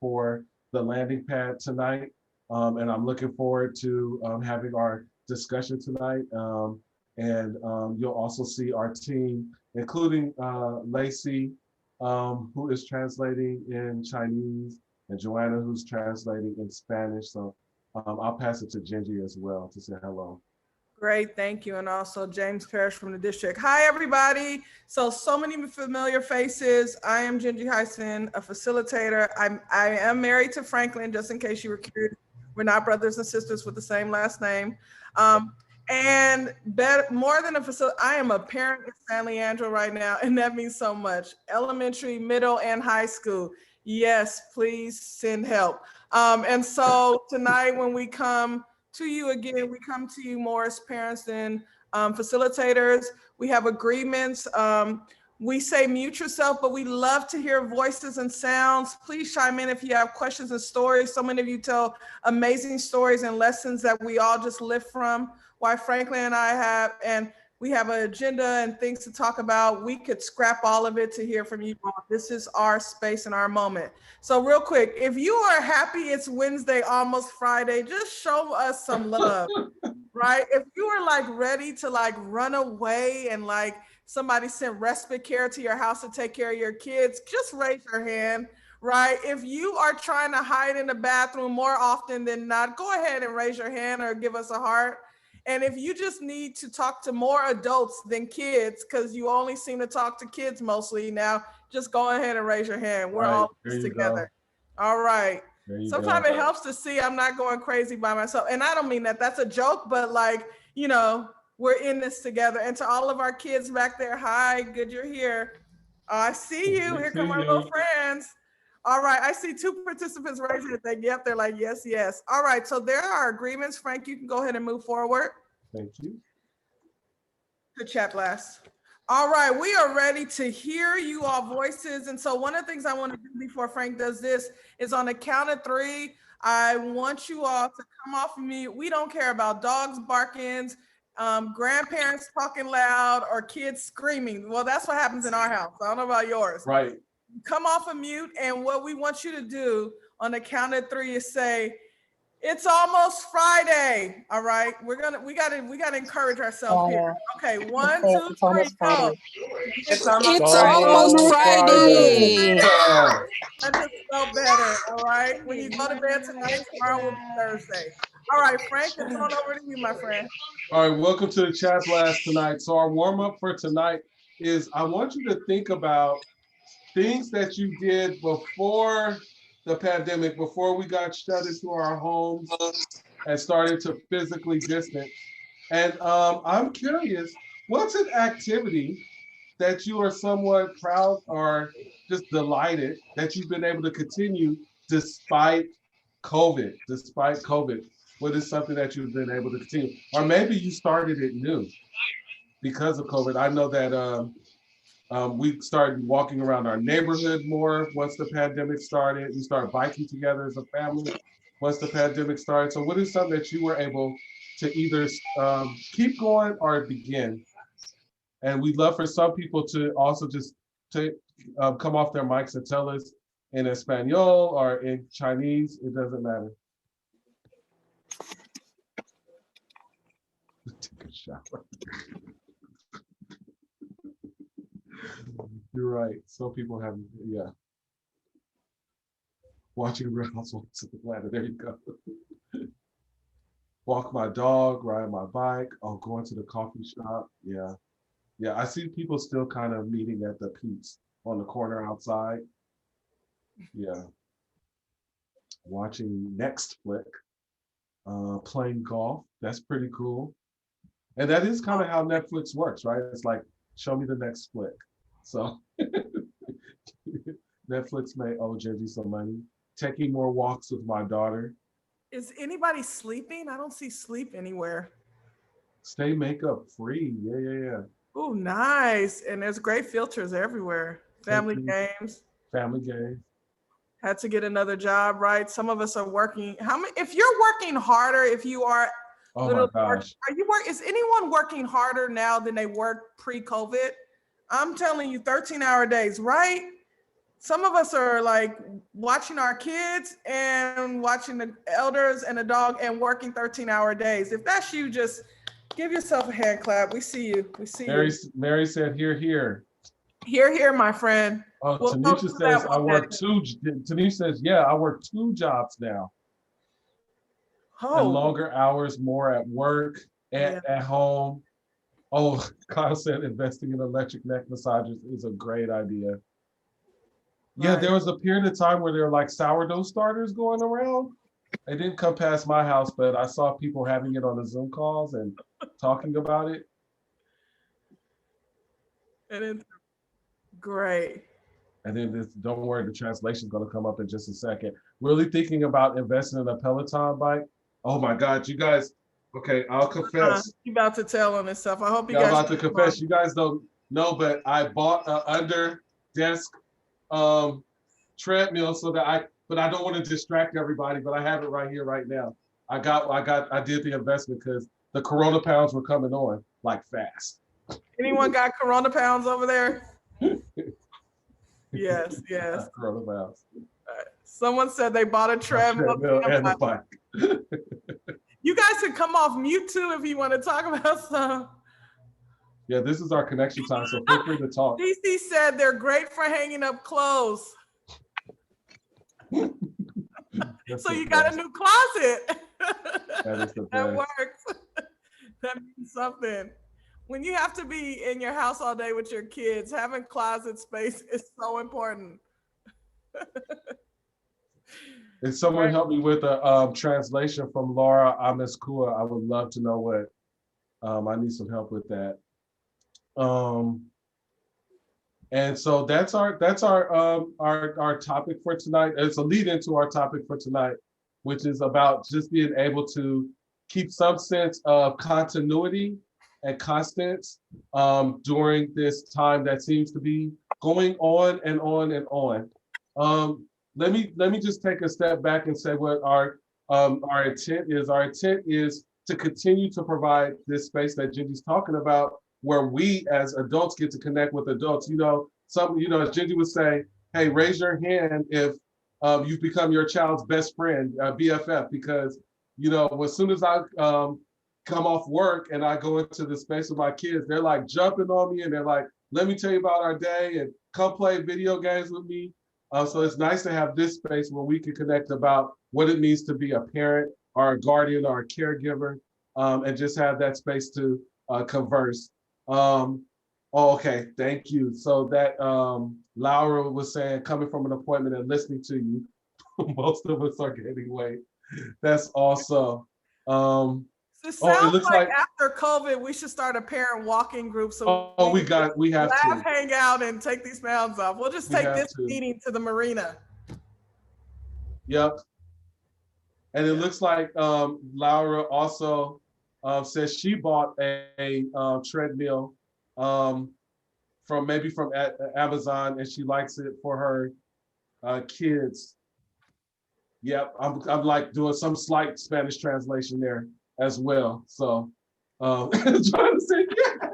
for the landing pad tonight. And I'm looking forward to having our discussion tonight. And you'll also see our team, including Lacey, who is translating in Chinese, and Joanna, who's translating in Spanish. So I'll pass it to Gingy as well to say hello. Great, thank you. And also James Parrish from the district. Hi, everybody. So many familiar faces. I am Gingy Heisen, a facilitator. I am married to Franklin, just in case you were curious. We're not brothers and sisters with the same last name. And more than a facilitator, I am a parent of San Leandro right now, and that means so much. Elementary, middle, and high school. Yes, please send help. And so tonight when we come to you again, we come to you more as parents than facilitators. We have agreements. We say mute yourself, but we love to hear voices and sounds. Please chime in if you have questions and stories. So many of you tell amazing stories and lessons that we all just live from. Why Franklin and I have, and we have an agenda and things to talk about. We could scrap all of it to hear from you all. This is our space and our moment. So real quick, if you are happy it's Wednesday, almost Friday, just show us some love, right? If you are like ready to like run away and like somebody sent respite care to your house to take care of your kids, just raise your hand, right? If you are trying to hide in the bathroom more often than not, go ahead and raise your hand or give us a heart. And if you just need to talk to more adults than kids, because you only seem to talk to kids mostly now, just go ahead and raise your hand. We're all together. All right. Sometimes it helps to see I'm not going crazy by myself. And I don't mean that that's a joke, but like, you know, we're in this together. And to all of our kids back there, hi, good you're here. I see you. Here come our little friends. All right, I see two participants raising their thing. Yep, they're like, yes, yes. All right, so there are agreements. Frank, you can go ahead and move forward. Thank you. Good chat blast. All right, we are ready to hear you all voices. And so one of the things I want to do before Frank does this is on the count of three, I want you all to come off of mute. We don't care about dogs barking, grandparents talking loud, or kids screaming. Well, that's what happens in our house. I don't know about yours. Right. Come off of mute, and what we want you to do on the count of three is say, "It's almost Friday." All right, we gotta encourage ourselves here. Okay, 1, 2, 3, go. It's almost Friday. That just felt better. All right, when you go to bed tonight, tomorrow will be Thursday. All right, Frank, it's on over to you, my friend. All right, welcome to the chat blast tonight. So our warm up for tonight is I want you to think about things that you did before the pandemic, before we got shut into our homes and started to physically distance. And I'm curious, what's an activity that you are somewhat proud or just delighted that you've been able to continue despite COVID? Despite COVID, what is something that you've been able to continue? Or maybe you started it new because of COVID. I know that we started walking around our neighborhood more once the pandemic started. We started biking together as a family once the pandemic started. So what is something that you were able to either keep going or begin? And we'd love for some people to also just come off their mics and tell us in Espanol or in Chinese, it doesn't matter. Take a shower. You're right. Some people have, yeah. Watching Real Housewives of Atlanta. There you go. Walk my dog, ride my bike. Oh, going to the coffee shop. Yeah. Yeah, I see people still kind of meeting at the Pete's on the corner outside. Yeah. Watching Next Flick. Playing golf. That's pretty cool. And that is kind of how Netflix works, right? It's like, show me the next flick. So Netflix may owe Gingy some money. Taking more walks with my daughter. Is anybody sleeping? I don't see sleep anywhere. Stay makeup free. Yeah. Oh, nice. And there's great filters everywhere. Family games. Family games. Had to get another job, right? Some of us are working. If you're working harder, if you are my gosh. Is anyone working harder now than they worked pre-COVID? I'm telling you, 13-hour days, right? some of us are like watching our kids and watching the elders and the dog and working 13-hour days. If that's you, just give yourself a hand clap. We see you. We see you. Mary said, here, here. Here, here, my friend. Oh, We'll Tanisha says, I work Tanisha says, yeah, I work 2 jobs now. And longer hours, more at work, at home. Oh, Kyle said investing in electric neck massagers is a great idea. Yeah, there was a period of time where there were like sourdough starters going around. They didn't come past my house, but I saw people having it on the Zoom calls and talking about it. And it's great. And then this, don't worry, the translation is going to come up in just a second. Really thinking about investing in a Peloton bike. Oh my God, you guys. Okay, I'll confess. You about to tell on this stuff. I hope you guys. I'm guys. about to confess. You guys don't know, but I bought an under desk treadmill so that but I don't want to distract everybody, but I have it right here, right now. I did the investment because the Corona pounds were coming on like fast. Anyone got Corona pounds over there? Yes, yes. Corona pounds. Someone said they bought a treadmill and a bike. You guys can come off mute too if you want to talk about some. Yeah, this is our connection time, so feel free to talk. DC said they're great for hanging up clothes. So you got a new closet. That works. That means something. When you have to be in your house all day with your kids, having closet space is so important. If someone help me with a translation from Laura Ameskua, I would love to know what. I need some help with that. And so that's our topic for tonight. It's a lead into our topic for tonight, which is about just being able to keep some sense of continuity and constants during this time that seems to be going on and on and on. Let me just take a step back and say what our intent is. Our intent is to continue to provide this space that Gingy's talking about, where we as adults get to connect with adults. As Gingy would say, hey, raise your hand if you've become your child's best friend, BFF, because as soon as I come off work and I go into the space with my kids, they're like jumping on me and they're like, let me tell you about our day and come play video games with me. So it's nice to have this space where we can connect about what it means to be a parent or a guardian or a caregiver, and just have that space to converse. Okay, thank you. So that Laura was saying, coming from an appointment and listening to you, most of us are getting weight. That's awesome. It sounds like after COVID, we should start a parent walking group. So we have to hang out and take these pounds off. We'll just take this meeting to the marina. Yep. And it looks like Laura also says she bought a treadmill from Amazon, and she likes it for her kids. Yep, I'm like doing some slight Spanish translation there as well. So trying to say yes.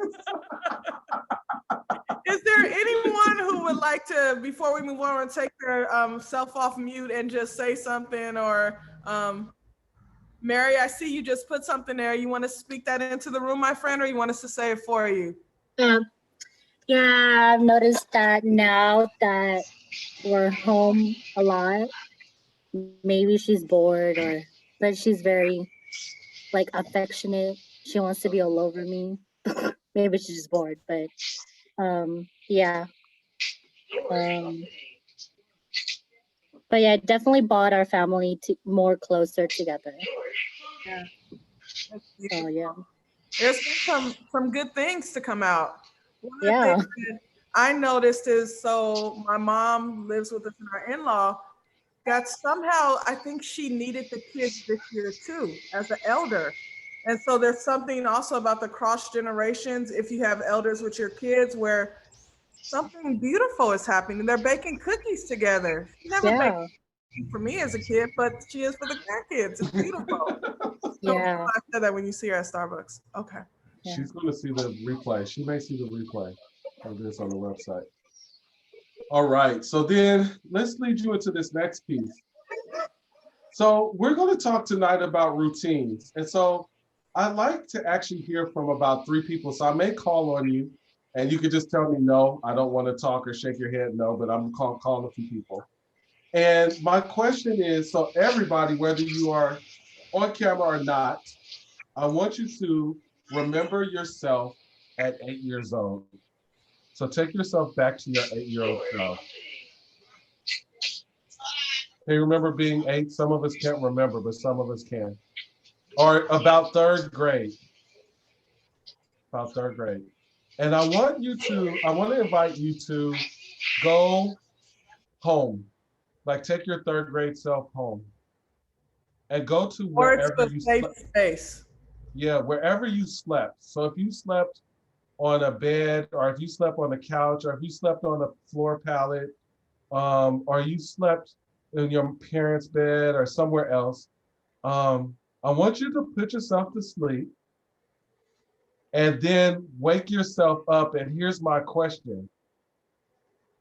Is there anyone who would like to, before we move on, take their self off mute and just say something? Or Mary, I see you just put something there. You want to speak that into the room, my friend, or you want us to say it for you? Yeah, I've noticed that now that we're home a lot, maybe she's bored, but she's very affectionate. She wants to be all over me. Maybe she's just bored, but yeah. But yeah, definitely brought our family to more closer together. Yeah. So yeah. There's been some good things to come out. One of Yeah. the things that I noticed is, so my mom lives with us and our in-law, that somehow I think she needed the kids this year too, as an elder. And so there's something also about the cross generations, if you have elders with your kids, where something beautiful is happening. They're baking cookies together. She never baked for me as a kid, but she is for the grandkids. It's beautiful. Yeah. I said that when you see her at Starbucks. Okay. She's going to see the replay. She may see the replay of this on the website. All right, so then let's lead you into this next piece. So we're going to talk tonight about routines. And so I'd like to actually hear from about 3 people. So I may call on you and you could just tell me, no, I don't want to talk, or shake your head, no, but I'm calling a few people. And my question is, so everybody, whether you are on camera or not, I want you to remember yourself at 8 years old. So take yourself back to your 8-year-old self. Can you remember being 8? Some of us can't remember, but some of us can. Or about 3rd grade. About 3rd grade. And I want to invite you to go home. Like take your 3rd grade self home. And go to Or to wherever a you safe slept. space. Yeah, wherever you slept. So if you slept on a bed, or if you slept on a couch, or if you slept on a floor pallet, or you slept in your parents' bed or somewhere else, I want you to put yourself to sleep and then wake yourself up. And here's my question.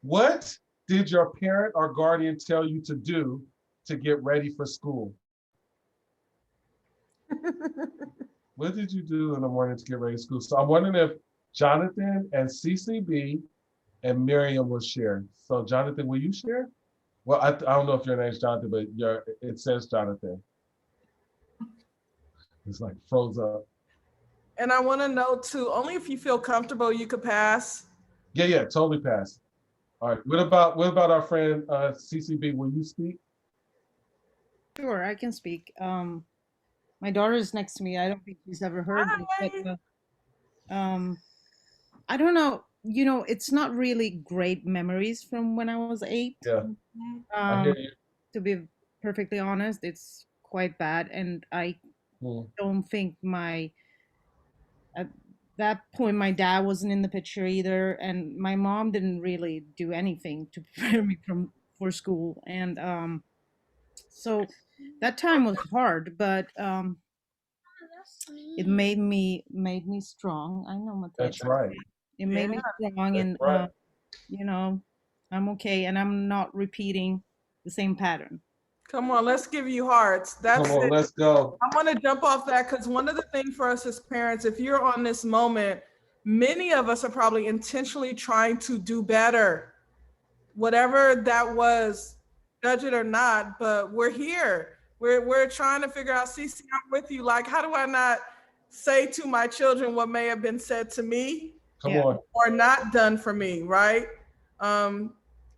What did your parent or guardian tell you to do to get ready for school? What did you do in the morning to get ready for school? So I'm wondering if Jonathan and CCB and Miriam will share. So Jonathan, will you share? Well, I don't know if your name's Jonathan, but it says Jonathan. It's like froze up. And I want to know too, only if you feel comfortable, you could pass. Yeah, totally pass. All right. What about our friend CCB? Will you speak? Sure, I can speak. My daughter is next to me. I don't think she's ever heard this, Hi. but I don't know. You know, it's not really great memories from when I was 8. Yeah, I hear you. To be perfectly honest, it's quite bad, and I don't think at that point my dad wasn't in the picture either, and my mom didn't really do anything to prepare me for school, and so that time was hard, but it made me strong. I know what That's right. it made me strong, That's and right. you know, I'm okay, and I'm not repeating the same pattern. Come on, let's give you hearts. That's Come on, it. let's go. I want to jump off that because one of the things for us as parents, if you're on this moment, many of us are probably intentionally trying to do better, whatever that was, judge it or not, but we're here. We're trying to figure out, CC, I'm with you. Like, how do I not say to my children what may have been said to me Come on. or not done for me, right?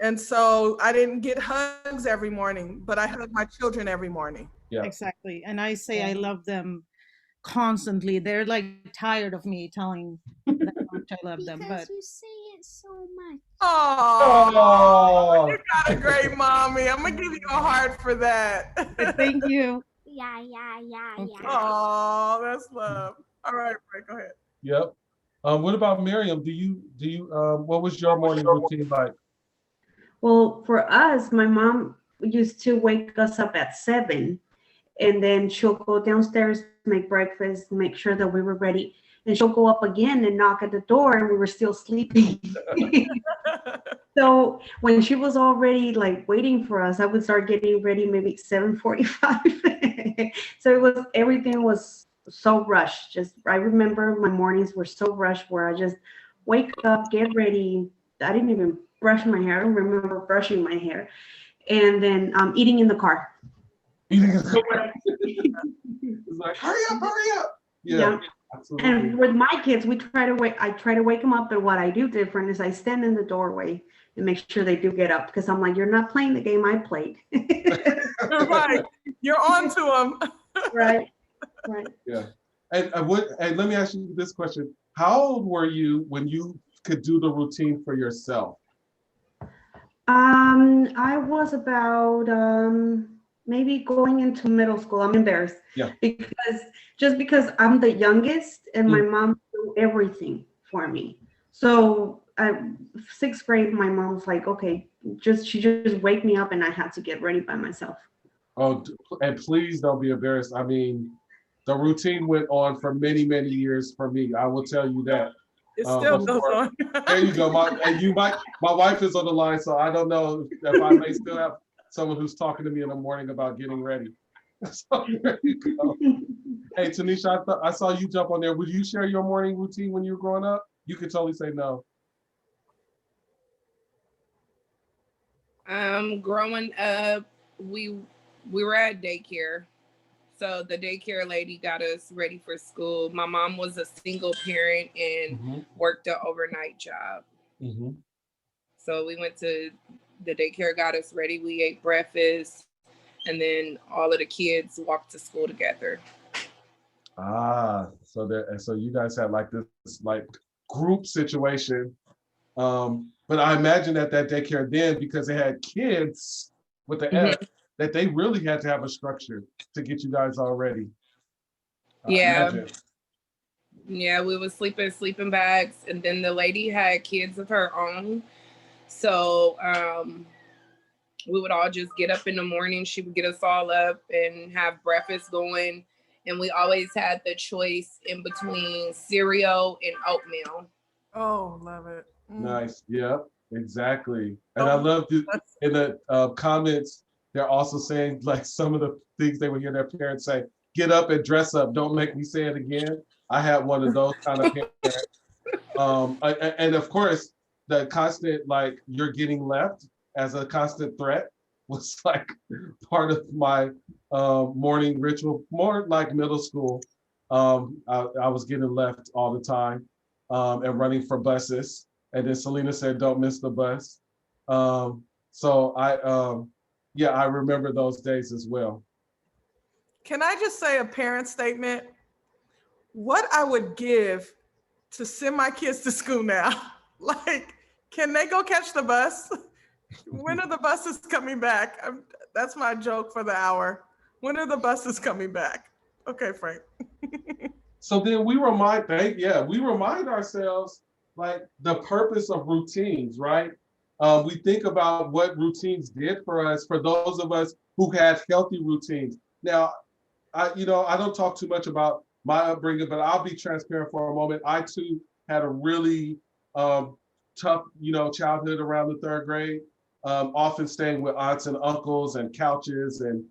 And so I didn't get hugs every morning, but I hug my children every morning. Yeah. Exactly. And I say I love them constantly. They're like tired of me telling them how much I love them. But you say it so much. Oh, you got a great mommy. I'm gonna give you a heart for that. thank you. Yeah. Okay. Oh, that's love. All right, Frank, go ahead. Yep. What about Miriam? What was your morning routine like? Well, for us, my mom used to wake us up at 7, and then she'll go downstairs, make breakfast, make sure that we were ready, and she'll go up again and knock at the door, and we were still sleeping. So when she was already like waiting for us, I would start getting ready maybe 7:45. So everything was so rushed. I remember my mornings were so rushed where I just wake up, get ready. I didn't even brush my hair. I don't remember brushing my hair. And then eating in the car. Eating in the car. It's like, hurry up. Yeah. Absolutely. And with my kids, I try to wake them up, but what I do different is I stand in the doorway and make sure they do get up, because I'm like, you're not playing the game I played. Right. You're on to them. Right. Yeah. And let me ask you this question. How old were you when you could do the routine for yourself? I was about maybe going into middle school. I'm embarrassed. Yeah. Because I'm the youngest and my mom do everything for me. So 6th grade, my mom was like, okay, she just wake me up and I had to get ready by myself. Oh, and please don't be embarrassed. I mean, the routine went on for many, many years for me. I will tell you that. It still goes before. on. There you go. My wife is on the line, so I don't know if I may still have someone who's talking to me in the morning about getting ready. So there you go. Hey, Tanisha, I saw you jump on there. Would you share your morning routine when you were growing up? You could totally say no. Growing up, we were at daycare. So the daycare lady got us ready for school. My mom was a single parent and worked an overnight job. So we went to the daycare, got us ready. We ate breakfast, and then all of the kids walked to school together. So you guys had like this like group situation. But I imagine at that daycare then, because they had kids with the F, that they really had to have a structure to get you guys all ready. Yeah, we would sleep in sleeping bags, and then the lady had kids of her own. So we would all just get up in the morning. She would get us all up and have breakfast going. And we always had the choice in between cereal and oatmeal. Oh, love it. Nice. Yep, exactly. And I love in the comments, they're also saying like some of the things they would hear their parents say, get up and dress up. Don't make me say it again. I had one of those kind of parents. And of course, the constant, like, you're getting left as a constant threat was like part of my morning ritual, more like middle school. I was getting left all the time and running for buses. And then Selena said, don't miss the bus. So I remember those days as well. Can I just say a parent statement? What I would give to send my kids to school now. Like, can they go catch the bus? When are the buses coming back? That's my joke for the hour. When are the buses coming back? Okay, Frank. So then we remind ourselves like the purpose of routines, right? We think about what routines did for us, for those of us who had healthy routines. Now, I don't talk too much about my upbringing, but I'll be transparent for a moment. I too had a really tough, childhood around the third grade, often staying with aunts and uncles and couches and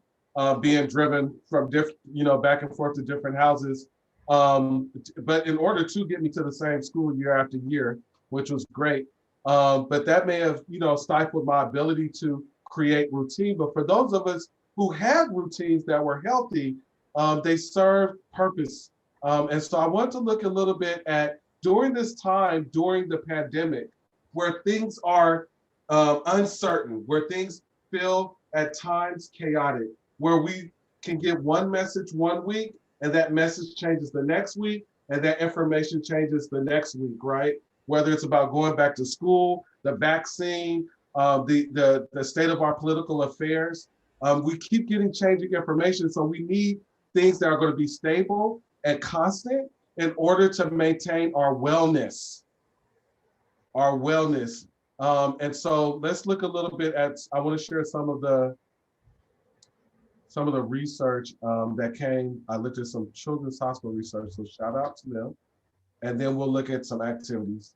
being driven from back and forth to different houses. But in order to get me to the same school year after year, which was great, but that may have, stifled my ability to create routine. But for those of us who had routines that were healthy, they served purpose. And so I want to look a little bit at during this time, during the pandemic, where things are uncertain, where things feel at times chaotic, where we can get one message one week and that message changes the next week and that information changes the next week, right? Whether it's about going back to school, the vaccine, the state of our political affairs, we keep getting changing information. So we need things that are going to be stable and constant in order to maintain our wellness. And so let's look a little bit at, I want to share some of the research that came. I looked at some Children's Hospital research, so shout out to them. And then we'll look at some activities.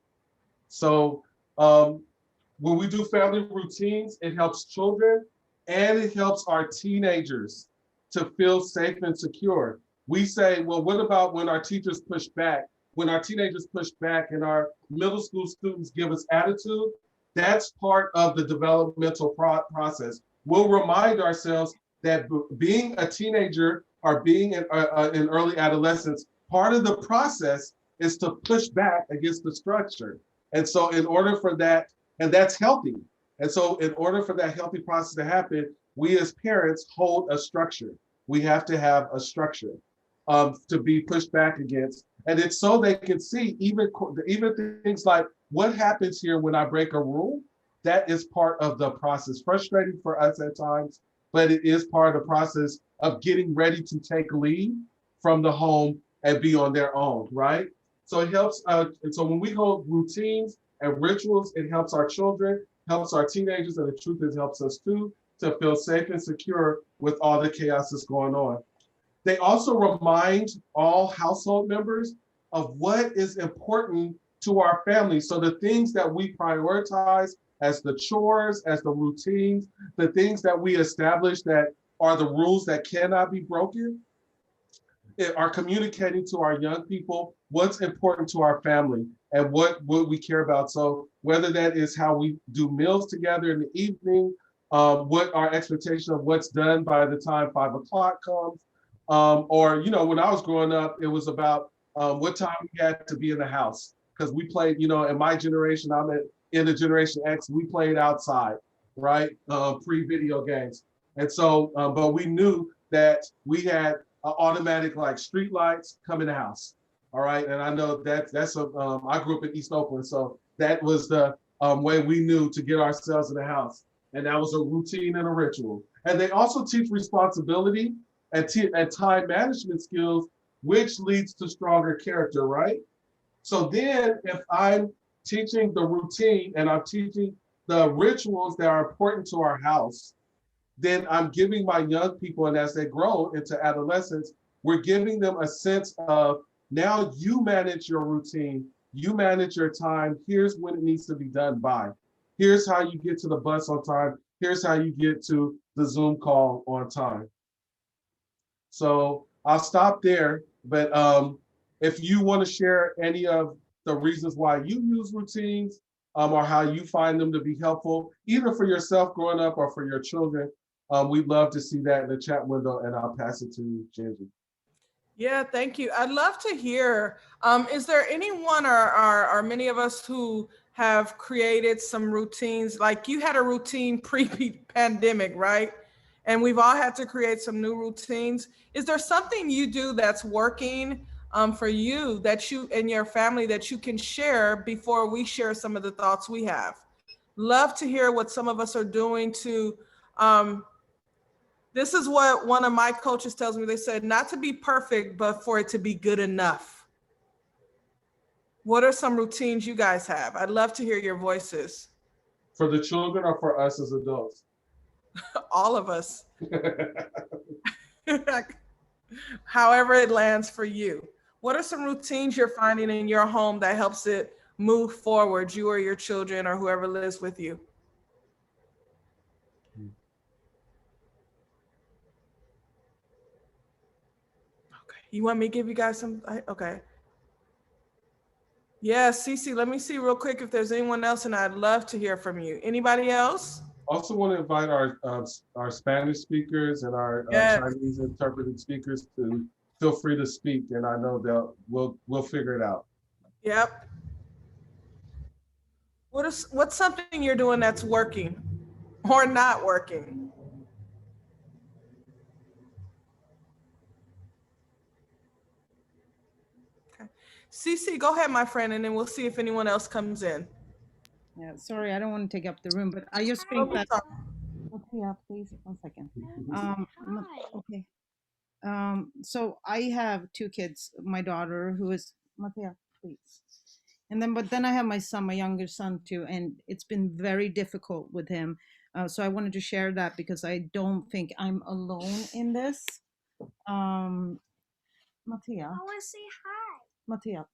So when we do family routines, it helps children and it helps our teenagers to feel safe and secure. We say, well, what about when our teachers push back? When our teenagers push back and our middle school students give us attitude, that's part of the developmental process. We'll remind ourselves that being a teenager or being in early adolescence, part of the process is to push back against the structure. And so in order for that, and that's healthy. And so in order for that healthy process to happen, we as parents hold a structure. We have to have a structure to be pushed back against. And it's so they can see even things like what happens here when I break a rule. That is part of the process. Frustrating for us at times, but it is part of the process of getting ready to take leave from the home and be on their own, right? So it helps, and so when we hold routines and rituals, it helps our children, helps our teenagers, and the truth is helps us too, to feel safe and secure with all the chaos that's going on. They also remind all household members of what is important to our family. So the things that we prioritize as the chores, as the routines, the things that we establish that are the rules that cannot be broken, are communicating to our young people what's important to our family and what we care about. So whether that is how we do meals together in the evening, what our expectation of what's done by the time 5 o'clock comes, or, you know, when I was growing up, it was about what time we had to be in the house. Because we played, you know, in my generation, in the Generation X, we played outside, right? Pre-video games. And so, but we knew that we had automatic like street lights come in the house. All right. And I know I grew up in East Oakland. So that was the way we knew to get ourselves in the house. And that was a routine and a ritual. And they also teach responsibility and time management skills, which leads to stronger character, right? So then if I'm teaching the routine and I'm teaching the rituals that are important to our house, then I'm giving my young people, and as they grow into adolescence, we're giving them a sense of, now you manage your routine, you manage your time, here's when it needs to be done by. Here's how you get to the bus on time, here's how you get to the Zoom call on time. So I'll stop there, but if you want to share any of the reasons why you use routines, or how you find them to be helpful, either for yourself growing up or for your children, we'd love to see that in the chat window, and I'll pass it to Gingy. Yeah, thank you. I'd love to hear, is there anyone or many of us who have created some routines? Like you had a routine pre-pandemic, right? And we've all had to create some new routines. Is there something you do that's working for you, that you and your family, that you can share before we share some of the thoughts we have? Love to hear what some of us are doing to, this is what one of my coaches tells me. They said, not to be perfect, but for it to be good enough. What are some routines you guys have? I'd love to hear your voices. For the children or for us as adults? All of us. However it lands for you. What are some routines you're finding in your home that helps it move forward, you or your children or whoever lives with you? Okay. You want me to give you guys some? Okay. Yeah, Cece, let me see real quick if there's anyone else, and I'd love to hear from you. Anybody else? Also want to invite our Spanish speakers and our Chinese interpreted speakers to feel free to speak, and I know we'll figure it out. Yep. What's something you're doing that's working or not working? Okay. Cece, go ahead, my friend, and then we'll see if anyone else comes in. Yeah, sorry, I don't want to take up the room, but I just think that. Yeah, please, 1 second. Okay. So I have 2 kids. My daughter, who is Matea, please. But then I have my son, my younger son too, and it's been very difficult with him. So I wanted to share that because I don't think I'm alone in this. Matea. I want to say hi. Matea.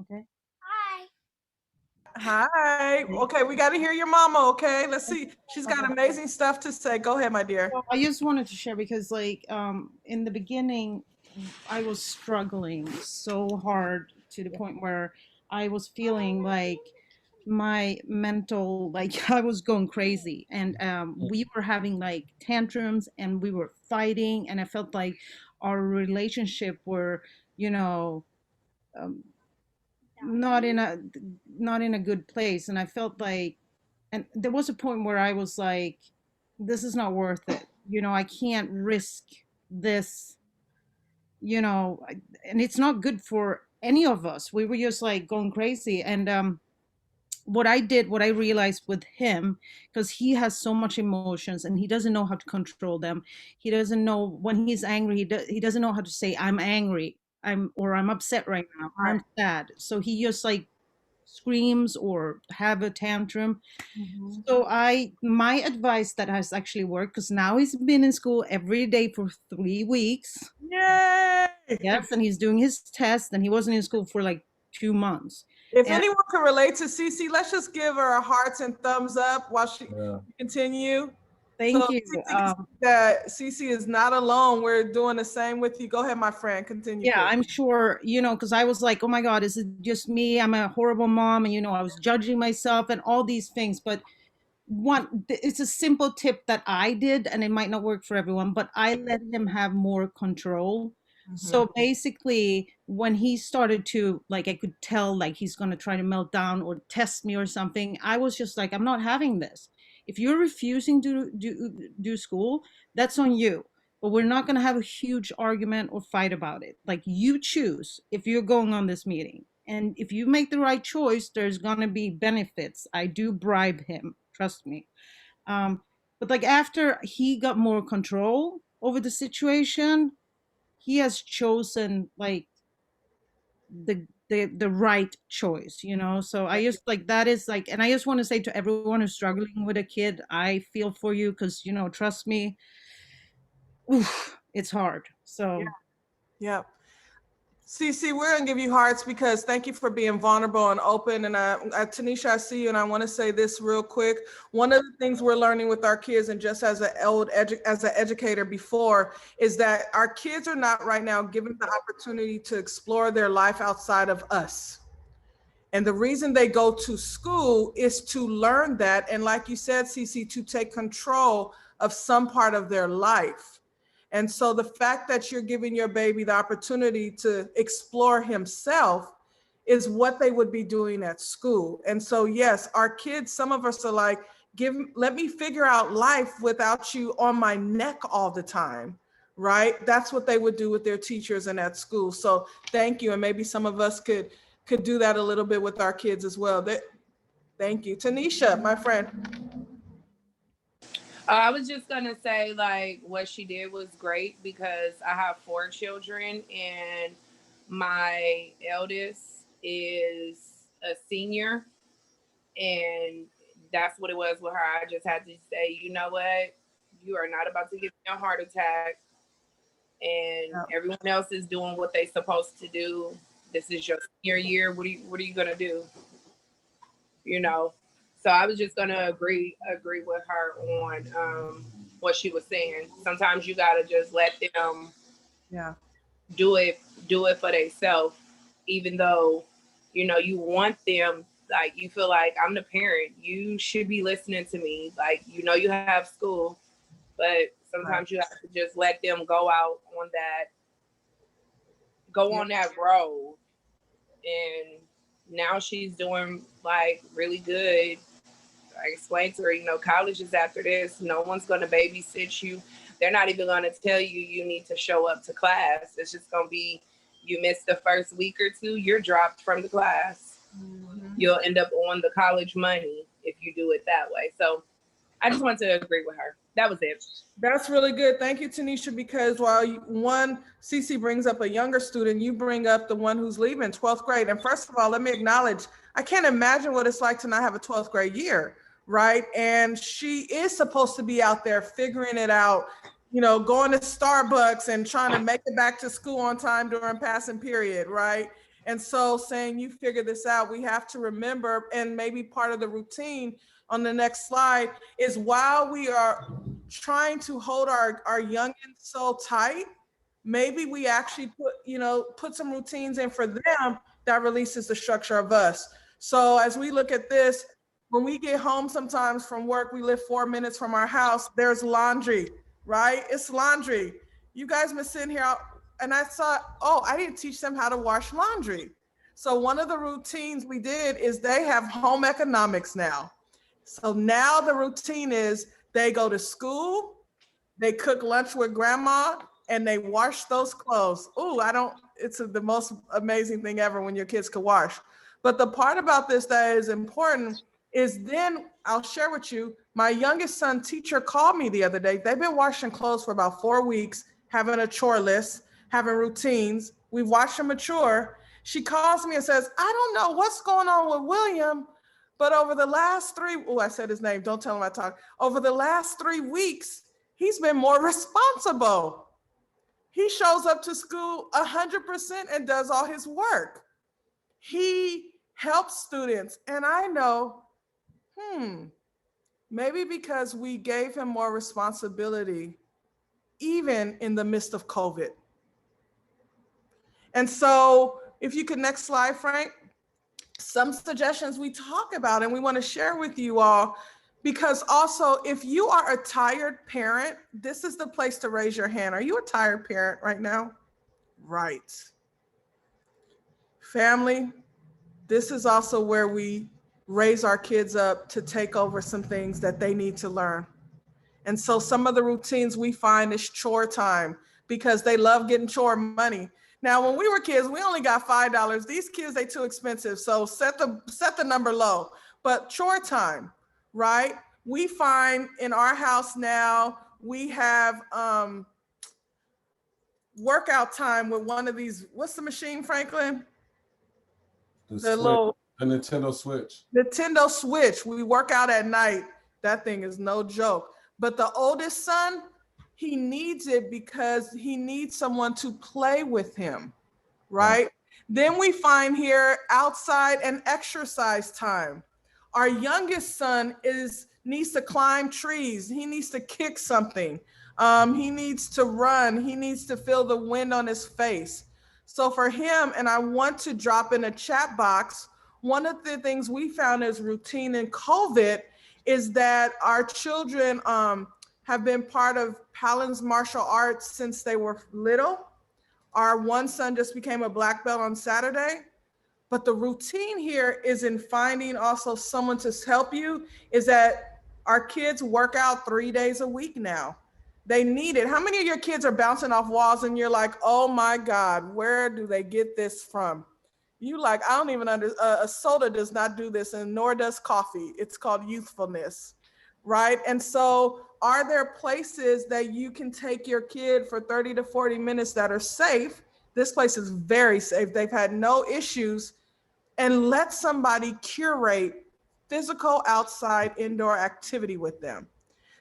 Okay. Hi. Hi. Okay, we got to hear your mama. Okay, let's see. She's got amazing stuff to say. Go ahead, my dear. Well, I just wanted to share because, like, in the beginning, I was struggling so hard to the point where I was feeling like my mental, like I was going crazy, and we were having like tantrums, and we were fighting, and I felt like our relationship were, you know, not in a good place, and I felt like, and there was a point where I was like, this is not worth it, you know, I can't risk this, you know, and it's not good for any of us. We were just like going crazy. And what I realized with him, because he has so much emotions and he doesn't know how to control them. He doesn't know when he's angry. He doesn't know how to say, I'm angry, I'm upset right now, or I'm sad. So he just like screams or have a tantrum. So my advice that has actually worked, because now he's been in school every day for 3 weeks. Yay! Yes, and he's doing his test, and he wasn't in school for like 2 months. If And anyone can relate to Cece, let's just give her a hearts and thumbs up while she continue. thank you. That Cece is not alone. We're doing the same with you. Go ahead, my friend. Continue. Yeah, please. I'm sure, you know, because I was like, oh my God, is it just me? I'm a horrible mom. And, you know, I was judging myself and all these things. But it's a simple tip that I did, and it might not work for everyone, but I let him have more control. So basically, when he started to, like, I could tell, like, he's going to try to melt down or test me or something, I was just like, I'm not having this. If you're refusing to do school, that's on you. But we're not going to have a huge argument or fight about it. Like, you choose if you're going on this meeting. And if you make the right choice, there's going to be benefits. I do bribe him, trust me. But like after he got more control over the situation, he has chosen like the right choice, you know. So I just like that is like, and I just want to say to everyone who's struggling with a kid, I feel for you, because you know, trust me, oof, it's hard. So yeah. Cece, we're gonna give you hearts because thank you for being vulnerable and open. And Tanisha, I see you, and I want to say this real quick. One of the things we're learning with our kids, and just as an educator before, is that our kids are not right now given the opportunity to explore their life outside of us. And the reason they go to school is to learn that, and like you said, Cece, to take control of some part of their life. And so the fact that you're giving your baby the opportunity to explore himself is what they would be doing at school. And so, yes, our kids, some of us are like, let me figure out life without you on my neck all the time, right? That's what they would do with their teachers and at school. So thank you. And maybe some of us could do that a little bit with our kids as well. Thank you. Tanisha, my friend. I was just gonna say, like, what she did was great because I have 4 children and my eldest is a senior, and that's what it was with her. I just had to say, you know what, you are not about to give me a heart attack, and everyone else is doing what they're supposed to do. This is your senior year. What are you gonna do? You know. So I was just gonna agree with her on what she was saying. Sometimes you gotta just let them do it for themselves, even though you know you want them, like you feel like I'm the parent, you should be listening to me, like you know you have school, but sometimes you have to just let them go out on that road. And now she's doing like really good. I explained to her, you know, college is after this. No one's going to babysit you. They're not even going to tell you you need to show up to class. It's just going to be, you missed the first week or 2, you're dropped from the class. You'll end up on the college money if you do it that way. So I just want to agree with her. That was it. That's really good. Thank you, Tanisha, because while Cece brings up a younger student, you bring up the one who's leaving 12th grade. And first of all, let me acknowledge, I can't imagine what it's like to not have a 12th grade year, right? And she is supposed to be out there figuring it out, you know, going to Starbucks and trying to make it back to school on time during passing period, right? And so saying you figure this out, we have to remember, and maybe part of the routine on the next slide is while we are trying to hold our youngins so tight, maybe we actually put some routines in for them that releases the structure of us. So as we look at this, when we get home sometimes from work, we live 4 minutes from our house, there's laundry, right? It's laundry. You guys been sitting here and I thought, oh, I didn't teach them how to wash laundry. So one of the routines we did is they have home economics now. So now the routine is they go to school, they cook lunch with grandma, and they wash those clothes. It's the most amazing thing ever when your kids can wash. But the part about this that is important is then I'll share with you, my youngest son teacher called me the other day. They've been washing clothes for about 4 weeks, having a chore list, having routines. We've watched them mature. She calls me and says, I don't know what's going on with William, but over the last I said his name, don't tell him I talk. Over the last 3 weeks, he's been more responsible. He shows up to school 100% and does all his work. He helps students. And I know, maybe because we gave him more responsibility, even in the midst of COVID. And so if you could next slide, Frank, some suggestions we talk about and we want to share with you all, because also if you are a tired parent, this is the place to raise your hand. Are you a tired parent right now? Right. Family, this is also where we raise our kids up to take over some things that they need to learn. And so some of the routines we find is chore time, because they love getting chore money. Now, when we were kids, we only got $5. These kids, they too expensive. So set the number low. But chore time, right? We find in our house now, we have workout time with one of these. What's the machine, Franklin? The little Nintendo Switch. Nintendo Switch. We work out at night. That thing is no joke. But the oldest son, he needs it because he needs someone to play with him, right? Then we find here outside and exercise time. Our youngest son needs to climb trees. He needs to kick something. He needs to run. He needs to feel the wind on his face. So for him, and I want to drop in a chat box, one of the things we found as routine in COVID is that our children have been part of Palin's martial arts since they were little. Our one son just became a black belt on Saturday. But the routine here is in finding also someone to help you, is that our kids work out 3 days a week now. They need it. How many of your kids are bouncing off walls and you're like, oh my God, where do they get this from? You like, I don't even understand, a soda does not do this, and nor does coffee. It's called youthfulness, right? And so are there places that you can take your kid for 30 to 40 minutes that are safe? This place is very safe. They've had no issues. And let somebody curate physical outside indoor activity with them.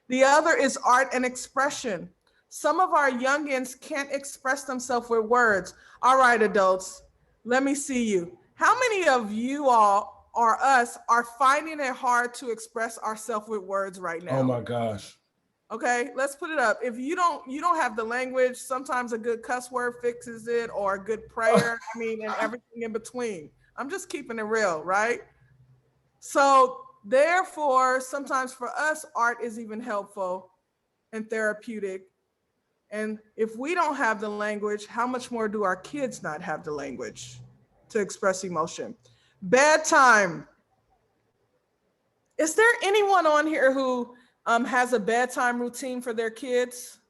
The other is art and expression. Some of our youngins can't express themselves with words. All right, adults, let me see you. How many of you all or us are finding it hard to express ourselves with words right now? Oh my gosh. Okay, let's put it up. If you don't have the language, sometimes a good cuss word fixes it, or a good prayer, and everything in between. I'm just keeping it real, right? So therefore, sometimes for us, art is even helpful and therapeutic. And if we don't have the language, how much more do our kids not have the language to express emotion? Bedtime. Is there anyone on here who has a bedtime routine for their kids?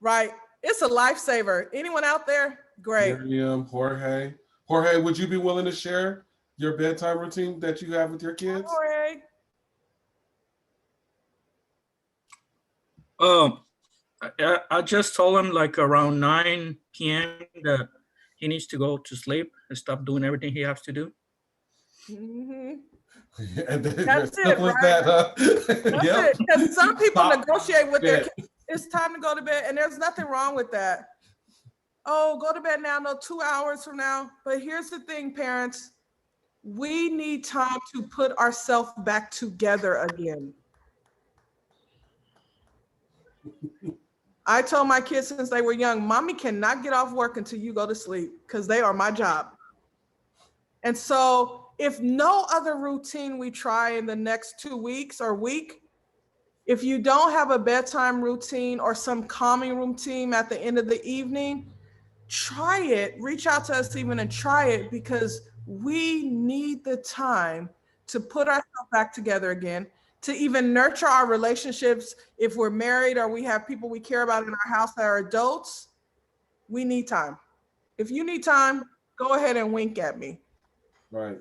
Right, it's a lifesaver. Anyone out there? Great. Miriam, Jorge, would you be willing to share your bedtime routine that you have with your kids? Jorge. I just told him like around 9 p.m. that he needs to go to sleep and stop doing everything he has to do. Mm-hmm. And That's it, right? That's it. Because some people negotiate with their kids. It's time to go to bed, and there's nothing wrong with that. Oh, go to bed now, no, 2 hours from now. But here's the thing, parents. We need time to put ourselves back together again. I told my kids since they were young, mommy cannot get off work until you go to sleep, because they are my job. And so if no other routine we try in the next 2 weeks or week, if you don't have a bedtime routine or some calming routine at the end of the evening, try it. Reach out to us even and try it, because we need the time to put ourselves back together again, to even nurture our relationships. If we're married or we have people we care about in our house that are adults, we need time. If you need time, go ahead and wink at me. Right.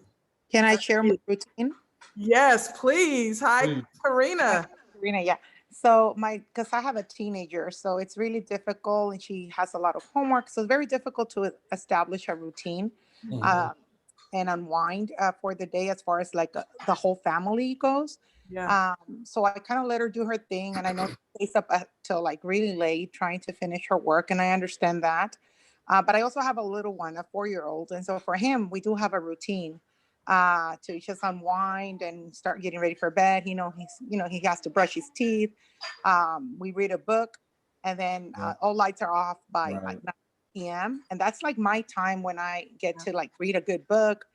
Can I share my routine? Yes, please. Hi, Karina. Karina, yeah. So because I have a teenager, so it's really difficult, and she has a lot of homework. So it's very difficult to establish a routine and unwind for the day as far as like the whole family goes. Yeah. So I kind of let her do her thing, and I know she stays up till like really late trying to finish her work, and I understand that. But I also have a little one, a 4-year-old. And so for him, we do have a routine. to just unwind and start getting ready for bed. He has to brush his teeth. We read a book, and then all lights are off by like 9 p.m. And that's like my time when I get to like read a good book.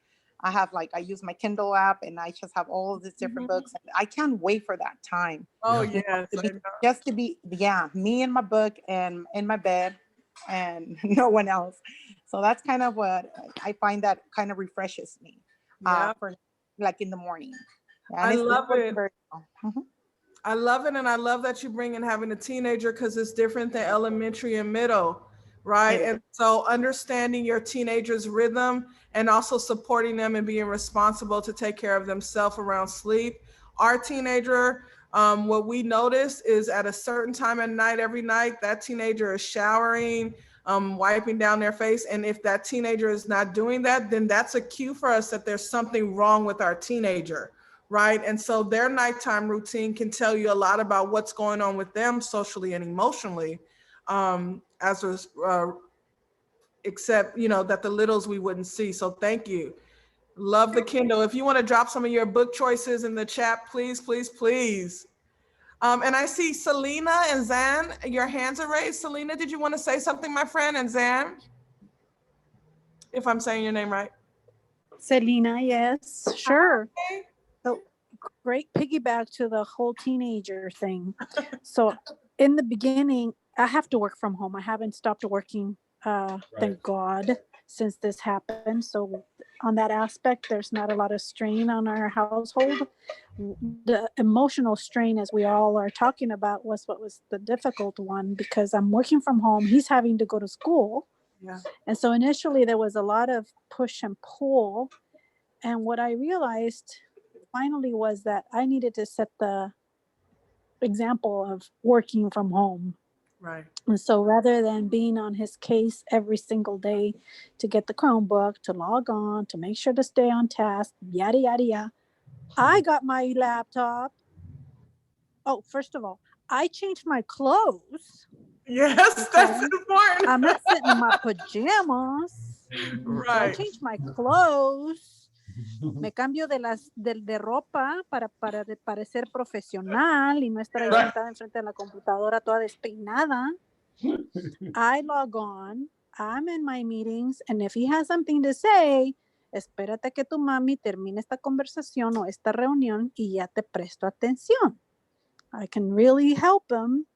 I use my Kindle app, and I just have all of these different books. And I can't wait for that time. Oh yes, just to be me and my book and in my bed, and no one else. So that's kind of what I find that kind of refreshes me. For like in the morning. And I love it. Mm-hmm. I love it, and I love that you bring in having a teenager, because it's different than elementary and middle, right? And so understanding your teenager's rhythm and also supporting them and being responsible to take care of themselves around sleep. Our teenager, what we notice is at a certain time at night, every night, that teenager is showering, wiping down their face. And if that teenager is not doing that, then that's a cue for us that there's something wrong with our teenager, right? And so their nighttime routine can tell you a lot about what's going on with them socially and emotionally, except, that the littles we wouldn't see. So thank you. Love the Kindle. If you want to drop some of your book choices in the chat, please, please, please. And I see Selena and Zan, your hands are raised. Selena, did you want to say something, my friend? And Zan, if I'm saying your name right. Selena, yes, sure. So great piggyback to the whole teenager thing. So in the beginning, I have to work from home. I haven't stopped working, thank God, since this happened. So on that aspect, there's not a lot of strain on our household. The emotional strain, as we all are talking about, was what was the difficult one, because I'm working from home. He's having to go to school. Yeah. And so initially there was a lot of push and pull. And what I realized finally was that I needed to set the example of working from home. Right. And so rather than being on his case every single day to get the Chromebook, to log on, to make sure to stay on task, yada, yada, yada, I got my laptop. Oh, first of all, I changed my clothes. Yes, that's important. I'm not sitting in my pajamas. Right. So I changed my clothes. Me cambio de ropa para parecer profesional y no estar ahí sentada enfrente de la computadora toda despeinada. I log on. I'm in my meetings, and if he has something to say, espérate que tu mami termine esta conversación o esta reunión y ya te presto atención. I can really help him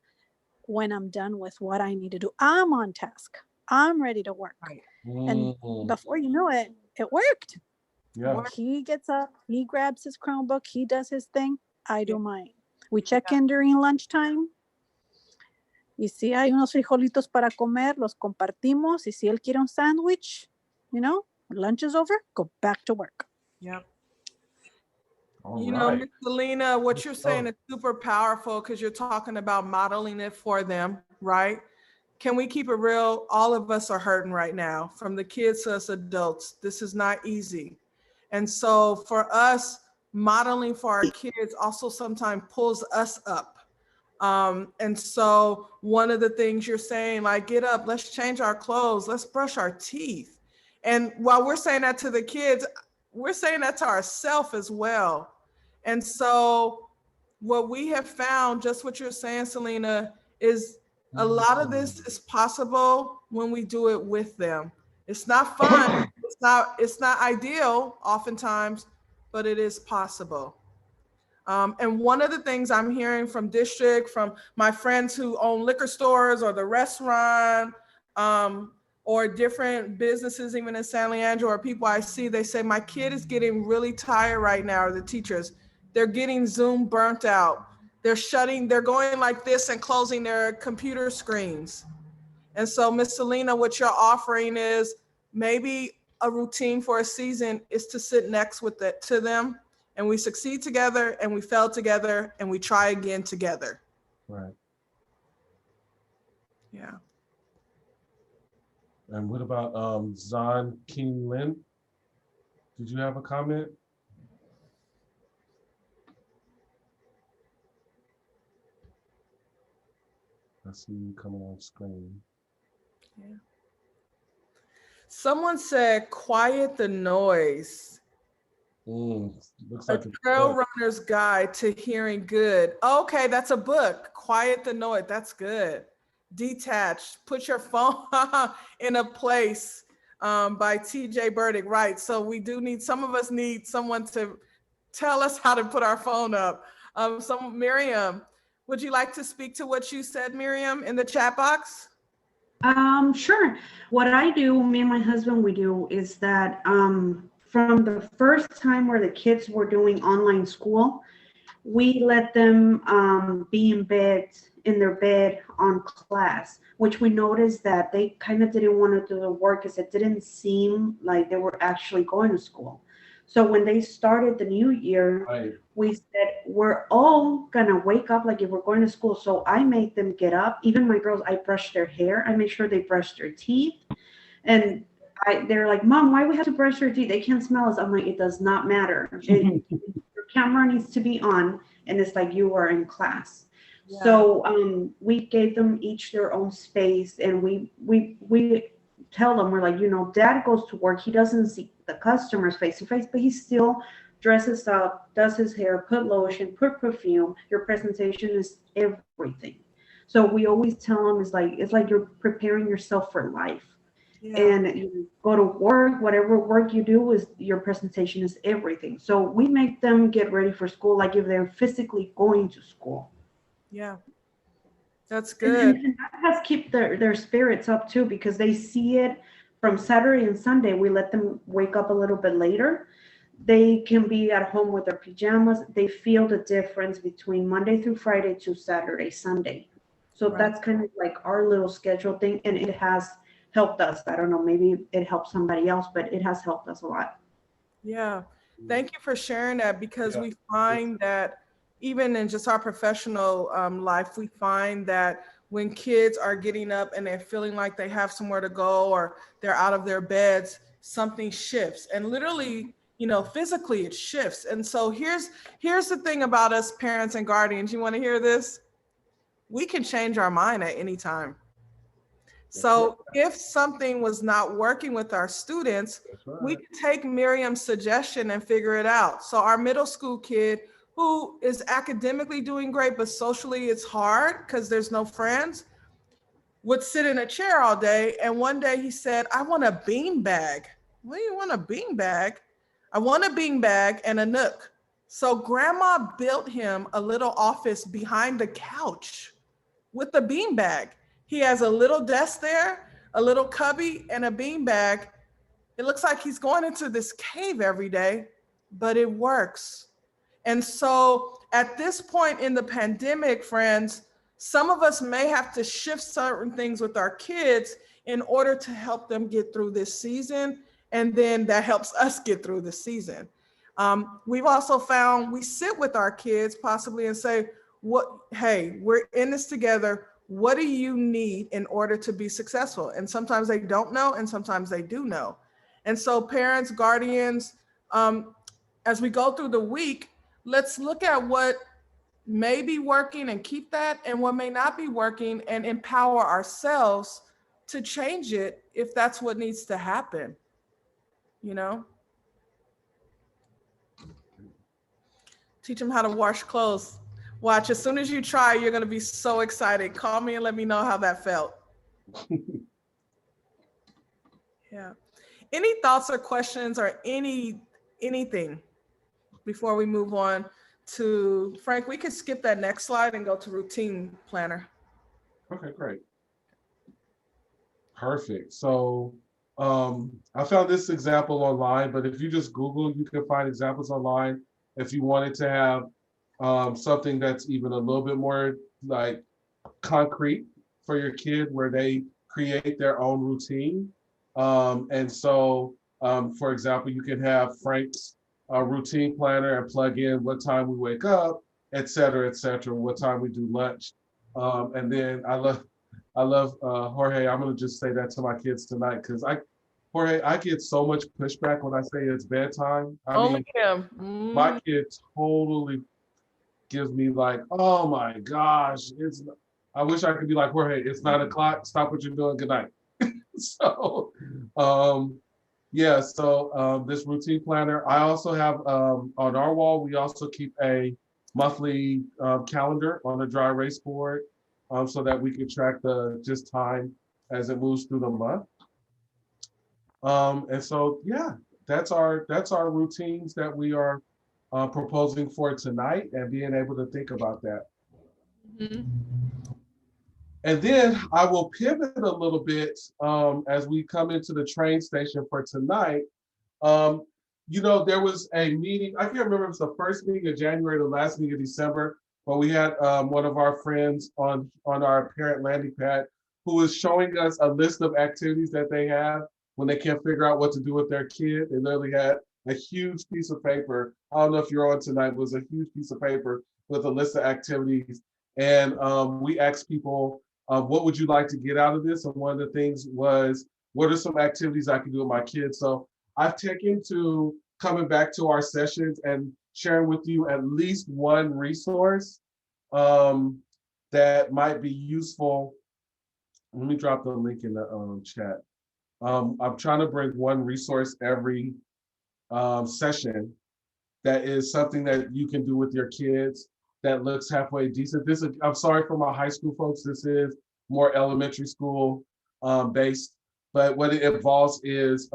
when I'm done with what I need to do. I'm on task. I'm ready to work. Right. And before you know it, it worked. Yeah. He gets up, he grabs his Chromebook, he does his thing, I do mine. We check in during lunchtime. Y si hay unos frijolitos para comer, los compartimos. Y si él quiere un sandwich, lunch is over, go back to work. Yep. Right. Miss Selena, what you're saying is super powerful, because you're talking about modeling it for them, right? Can we keep it real? All of us are hurting right now, from the kids to us adults. This is not easy. And so for us, modeling for our kids also sometimes pulls us up. And so one of the things you're saying, like, get up, let's change our clothes, let's brush our teeth. And while we're saying that to the kids, we're saying that to ourselves as well. And so what we have found, just what you're saying, Selena, is a lot of this is possible when we do it with them. It's not fun. It's not ideal oftentimes, but it is possible. And one of the things I'm hearing from district, from my friends who own liquor stores or the restaurant, or different businesses, even in San Leandro, or people I see, they say, my kid is getting really tired right now, or the teachers, they're getting Zoom burnt out. They're going like this and closing their computer screens. And so, Miss Selena, what you're offering is maybe a routine for a season is to sit next to them, and we succeed together, and we fail together, and we try again together. Right. Yeah. And what about Zan King Lin? Did you have a comment? I see you coming on screen. Yeah. Someone said, quiet the noise. Looks A like a Trail book. Runner's Guide to Hearing Good. Okay, that's a book. Quiet the Noise. That's good. Detached. Put your phone in a place by T.J. Burdick. Right. So we do need, some of us need someone to tell us how to put our phone up. Miriam, would you like to speak to what you said, Miriam, in the chat box? Sure. What I do, me and my husband, we do is that from the first time where the kids were doing online school, we let them be in their bed on class, which we noticed that they kind of didn't want to do the work because it didn't seem like they were actually going to school. So when they started the new year, Right. we said, we're all gonna wake up like if we're going to school. So I make them get up. Even my girls, I brush their hair. I make sure they brush their teeth. And they're like, Mom, why we have to brush their teeth? They can't smell us. I'm like, it does not matter. Your camera needs to be on, and it's like you are in class. Yeah. So we gave them each their own space, and we tell them, we're like, Dad goes to work. He doesn't see the customers face to face, but he still dresses up, does his hair, put lotion, put perfume. Your presentation is everything. So we always tell them it's like you're preparing yourself for life. Yeah. And you go to work, whatever work you do is your presentation is everything. So we make them get ready for school like if they're physically going to school. Yeah. That's good. And that has kept their spirits up too, because they see it from Saturday and Sunday. We let them wake up a little bit later. They can be at home with their pajamas. They feel the difference between Monday through Friday to Saturday, Sunday. So Right. that's kind of like our little schedule thing. And it has helped us. I don't know, maybe it helps somebody else, but it has helped us a lot. Yeah. Thank you for sharing that, because Yeah. we find that even in just our professional life, we find that when kids are getting up and they're feeling like they have somewhere to go or they're out of their beds, something shifts, and literally, physically it shifts. And so here's the thing about us parents and guardians. You want to hear this? We can change our mind at any time. So if something was not working with our students, we could take Miriam's suggestion and figure it out. So our middle school kid who is academically doing great, but socially it's hard because there's no friends, would sit in a chair all day. And one day he said, I want a bean bag. What do you want, a bean bag? I want a bean bag and a nook. So grandma built him a little office behind the couch with a bean bag. He has a little desk there, a little cubby, and a bean bag. It looks like he's going into this cave every day, but it works. And so at this point in the pandemic, friends, some of us may have to shift certain things with our kids in order to help them get through this season. And then that helps us get through the season. We've also found we sit with our kids possibly and say, hey, we're in this together. What do you need in order to be successful? And sometimes they don't know, and sometimes they do know. And so parents, guardians, as we go through the week, let's look at what may be working and keep that, and what may not be working, and empower ourselves to change it if that's what needs to happen. Teach them how to wash clothes. Watch, as soon as you try, you're going to be so excited. Call me and let me know how that felt. Yeah. Any thoughts or questions or anything before we move on to Frank? We could skip that next slide and go to routine planner. Okay, great. Perfect. So I found this example online, but if you just Google, you can find examples online. If you wanted to have something that's even a little bit more like concrete for your kid, where they create their own routine. And so, for example, you can have Frank's routine planner and plug in what time we wake up, et cetera, what time we do lunch. And then I love Jorge. I'm gonna just say that to my kids tonight, because Jorge, I get so much pushback when I say it's bedtime. Only him. My kid totally gives me like, oh my gosh, I wish I could be like, Jorge, it's 9 o'clock, stop what you're doing, good night. So Yeah, so this routine planner, I also have on our wall, we also keep a monthly calendar on a dry erase board so that we can track the just time as it moves through the month. And so, yeah, that's our routines that we are proposing for tonight and being able to think about that. And then I will pivot a little bit as we come into the train station for tonight. You know, there was a meeting, I can't remember if it was the first meeting of January or the last meeting of December, but we had one of our friends on our parent landing pad who was showing us a list of activities that they have when they can't figure out what to do with their kid. They literally had a huge piece of paper. I don't know if you're on tonight, it was a huge piece of paper with a list of activities. And we asked people, what would you like to get out of this? And one of the things was, what are some activities I can do with my kids? So I've taken to coming back to our sessions and sharing with you at least one resource that might be useful. Let me drop the link in the chat. I'm trying to bring one resource every session that is something that you can do with your kids that looks halfway decent. This is, I'm sorry for my high school folks, this is more elementary school based, but what it involves is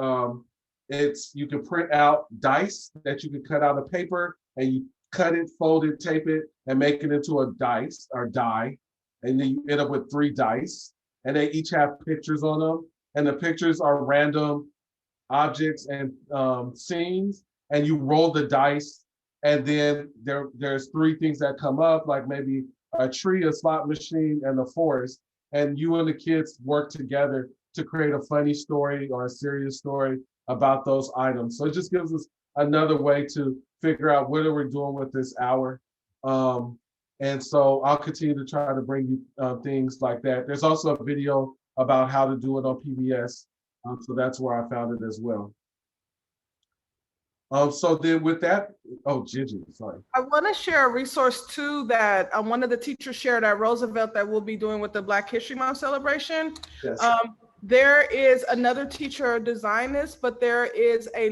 you can print out dice that you can cut out of paper and you cut it, fold it, tape it, and make it into a dice or die. And then you end up with 3 dice and they each have pictures on them. And the pictures are random objects and scenes, and you roll the dice, and then there's 3 things that come up, like maybe a tree, a slot machine, and a forest, and you and the kids work together to create a funny story or a serious story about those items. So it just gives us another way to figure out what are we doing with this hour. And so I'll continue to try to bring you things like that. There's also a video about how to do it on PBS. So that's where I found it as well. So then with that, oh, Gigi, sorry. I want to share a resource too that one of the teachers shared at Roosevelt that we'll be doing with the Black History Month celebration. Yes. There is another teacher designed this, but there is a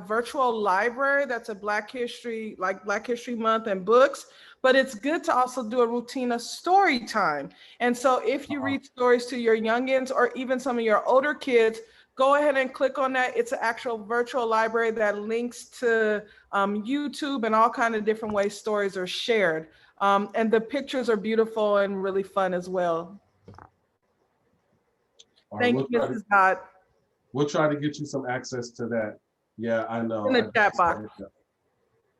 virtual library that's a Black History, like Black History Month and books, but it's good to also do a routine of story time. And so if you read stories to your youngins or even some of your older kids, go ahead and click on that. It's an actual virtual library that links to YouTube and all kinds of different ways stories are shared. And the pictures are beautiful and really fun as well. Thank you, Mrs. Dodd. We'll try to get you some access to that. Yeah, I know. In the chat box.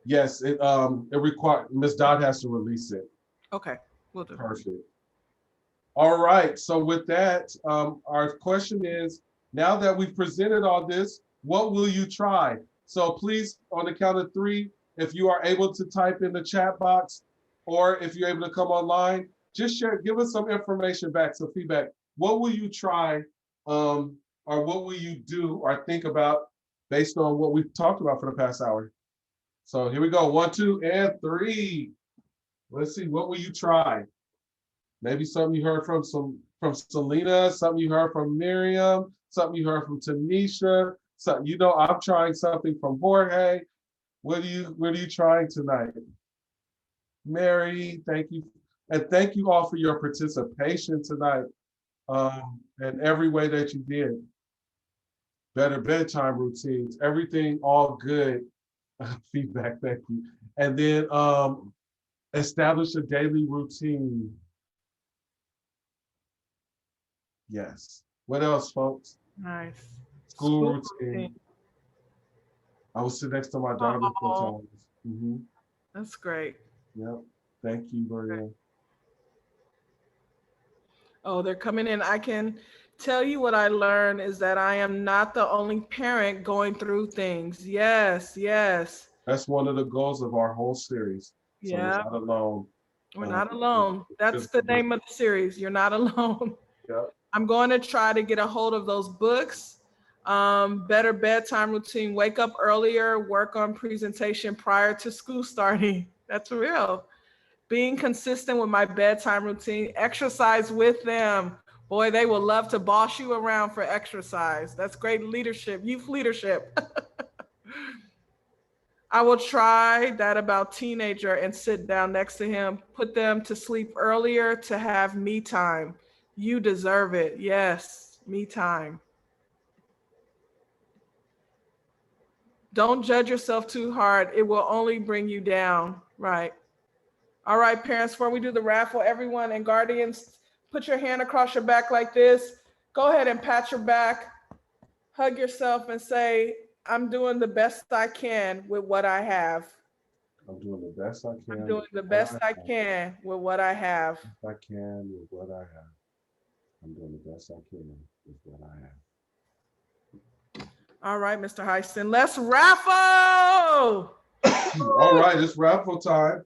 Yes, it requires, Ms. Dodd has to release it. Okay, we'll do. Perfect. All right, so with that, our question is, now that we've presented all this, what will you try? So please, on the count of 3, if you are able to type in the chat box, or if you're able to come online, just share, give us some information back, some feedback. What will you try, or what will you do or think about based on what we've talked about for the past hour? So here we go, 1, 2, and 3. Let's see, what will you try? Maybe something you heard from Selena, something you heard from Miriam, something you heard from Tanisha. So, you know, I'm trying something from Jorge. What are you trying tonight? Mary, thank you. And thank you all for your participation tonight in every way that you did. Better bedtime routines, everything all good. Feedback, thank you. And then establish a daily routine. Yes. What else, folks? Nice. School routine. I will sit next to my daughter sometimes. Mm-hmm. That's great. Yep. Thank you, Maria. Oh, they're coming in. I can tell you what I learned is that I am not the only parent going through things. Yes, yes. That's one of the goals of our whole series. So yeah. We're not alone. We're not alone. That's the name of the series. You're not alone. Yep. I'm going to try to get a hold of those books. Better bedtime routine, wake up earlier, work on presentation prior to school starting. That's real. Being consistent with my bedtime routine, exercise with them, Boy, they will love to boss you around for exercise. That's great leadership, youth leadership. I will try that about teenager and sit down next to him, put them to sleep earlier to have me time. You deserve it. Yes, me time. Don't judge yourself too hard. It will only bring you down. Right. All right, parents, before we do the raffle, everyone and guardians, put your hand across your back like this. Go ahead and pat your back, hug yourself and say, I'm doing the best I can with what I have. I'm doing the best I can. I'm doing the best I can with what I have. I can with what I have. I'm doing the best I can with what I have. All right, Mr. Heiston, let's raffle. All right, it's raffle time.